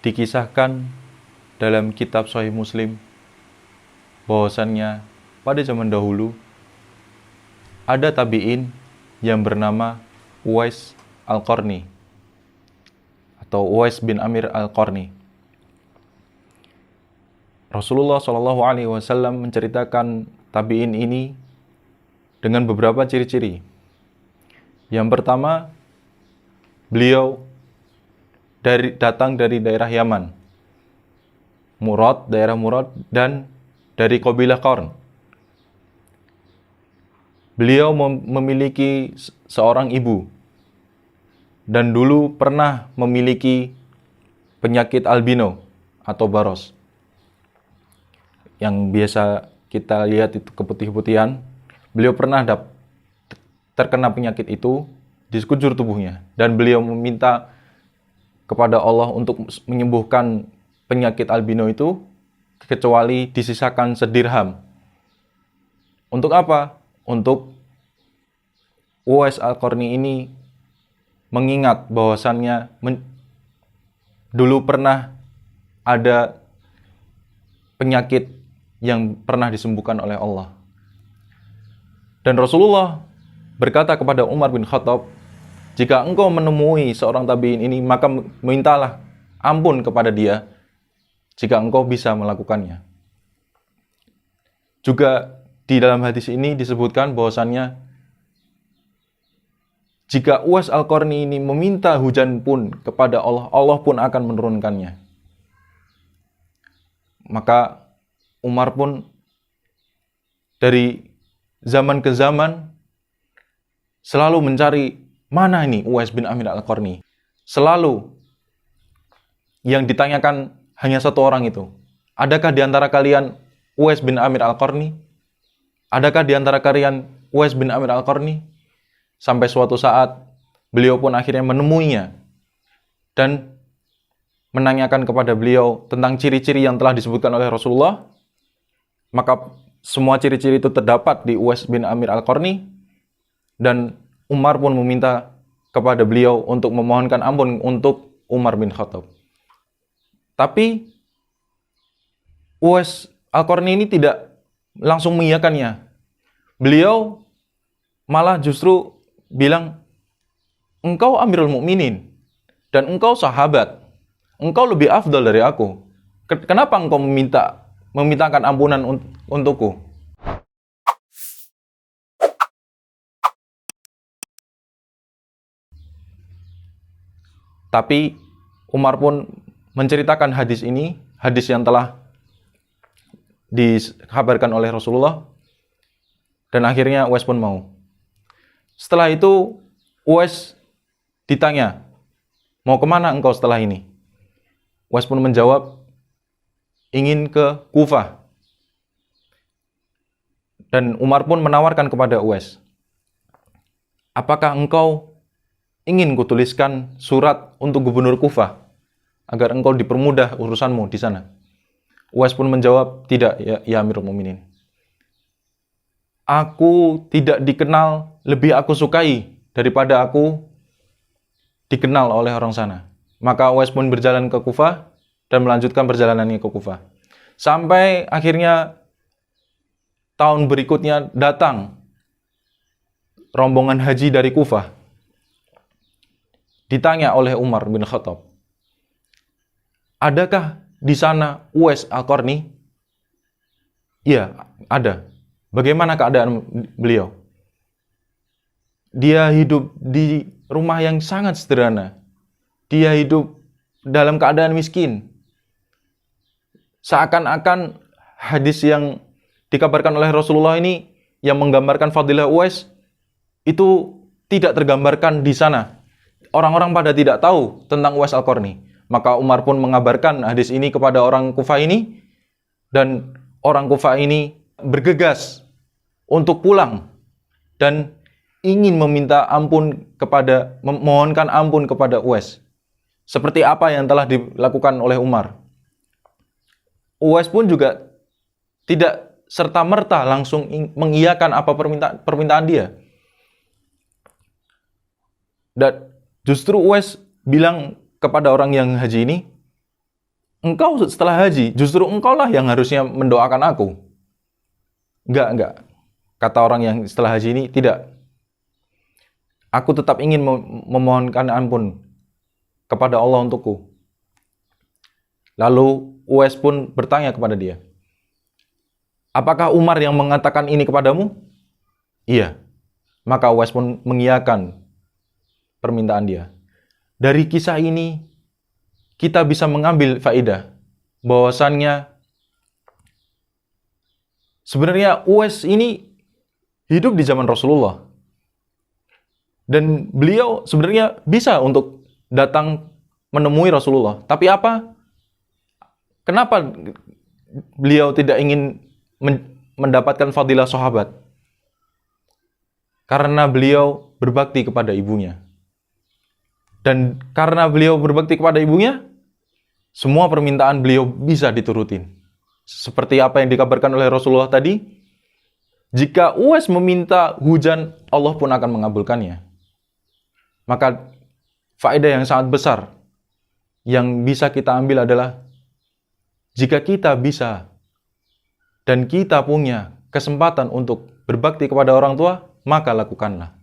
Dikisahkan dalam kitab Sahih Muslim bahwasannya pada zaman dahulu ada tabi'in yang bernama Uwais Al-Qarni atau Uwais bin Amir Al-Qarni. Rasulullah SAW menceritakan tabi'in ini dengan beberapa ciri-ciri. Yang pertama, beliau datang dari daerah Yaman, daerah Murad, dan dari kabilah Qarn. Beliau memiliki seorang ibu dan dulu pernah memiliki penyakit albino atau baros yang biasa kita lihat itu keputih-putihan. Beliau pernah terkena penyakit itu di sekujur tubuhnya, dan beliau meminta kepada Allah untuk menyembuhkan penyakit albino itu kecuali disisakan sedirham. Untuk apa? Untuk Uwais Al-Qarni ini mengingat bahwasannya dulu pernah ada penyakit yang pernah disembuhkan oleh Allah. Dan Rasulullah berkata kepada Umar bin Khattab, jika engkau menemui seorang tabi'in ini, maka mintalah ampun kepada dia jika engkau bisa melakukannya. Juga di dalam hadis ini disebutkan bahwasannya jika Uwais Al-Qarni ini meminta hujan pun kepada Allah, Allah pun akan menurunkannya. Maka Umar pun dari zaman ke zaman selalu mencari mana ini Uwais bin Amir Al-Qarni. Selalu yang ditanyakan hanya satu orang itu. Adakah di antara kalian Uwais bin Amir Al-Qarni? Adakah di antara kalian Uwais bin Amir Al-Qarni? Sampai suatu saat beliau pun akhirnya menemuinya dan menanyakan kepada beliau tentang ciri-ciri yang telah disebutkan oleh Rasulullah. Maka semua ciri-ciri itu terdapat di Uwais bin Amir Al-Qarni, dan Umar pun meminta kepada beliau untuk memohonkan ampun untuk Umar bin Khattab. Tapi Uwais Al-Qarni ini tidak langsung mengiyakannya. Beliau malah justru bilang, engkau Amirul Mukminin dan engkau sahabat. Engkau lebih afdal dari aku. Kenapa engkau memintakan ampunan untukku? Tapi Umar pun menceritakan hadis ini, hadis yang telah dikabarkan oleh Rasulullah, dan akhirnya Uwais pun mau. Setelah itu Uwais ditanya, mau kemana engkau setelah ini? Uwais pun menjawab, ingin ke Kufah. Dan Umar pun menawarkan kepada Uwais, apakah engkau ingin kutuliskan surat untuk gubernur Kufah agar engkau dipermudah urusanmu di sana? Uwais pun menjawab, tidak ya Amirul Mukminin. Aku tidak dikenal lebih aku sukai daripada aku dikenal oleh orang sana. Maka Uwais pun berjalan ke Kufah dan melanjutkan perjalanannya ke Kufah. Sampai akhirnya tahun berikutnya datang rombongan haji dari Kufah. Ditanya oleh Umar bin Khattab, adakah di sana Uwais Al-Qarni? Iya, ada. Bagaimana keadaan beliau? Dia hidup di rumah yang sangat sederhana. Dia hidup dalam keadaan miskin. Seakan-akan hadis yang dikabarkan oleh Rasulullah ini yang menggambarkan fadilah Uwais itu tidak tergambarkan di sana. Orang-orang pada tidak tahu tentang Uwais Al-Qarni. Maka Umar pun mengabarkan hadis ini kepada orang Kufah ini, dan orang Kufah ini bergegas untuk pulang dan ingin memohonkan ampun kepada Uwais. Seperti apa yang telah dilakukan oleh Umar. Uwais pun juga tidak serta-merta langsung mengiyakan apa permintaan dia. Dan justru Uwais bilang kepada orang yang haji ini, engkau setelah haji, justru engkau lah yang harusnya mendoakan aku. Enggak. Kata orang yang setelah haji ini, tidak. Aku tetap ingin memohonkan ampun kepada Allah untukku. Lalu Uwais pun bertanya kepada dia, apakah Umar yang mengatakan ini kepadamu? Iya. Maka Uwais pun mengiyakan permintaan dia. Dari kisah ini, kita bisa mengambil faedah bahwasannya sebenarnya Uwais ini hidup di zaman Rasulullah. Dan beliau sebenarnya bisa untuk datang menemui Rasulullah. Tapi apa? Kenapa beliau tidak ingin mendapatkan fadilah sahabat? Karena beliau berbakti kepada ibunya. Dan karena beliau berbakti kepada ibunya, semua permintaan beliau bisa diturutin. Seperti apa yang dikabarkan oleh Rasulullah tadi, jika Uwais meminta hujan, Allah pun akan mengabulkannya. Maka faedah yang sangat besar yang bisa kita ambil adalah jika kita bisa dan kita punya kesempatan untuk berbakti kepada orang tua, maka lakukanlah.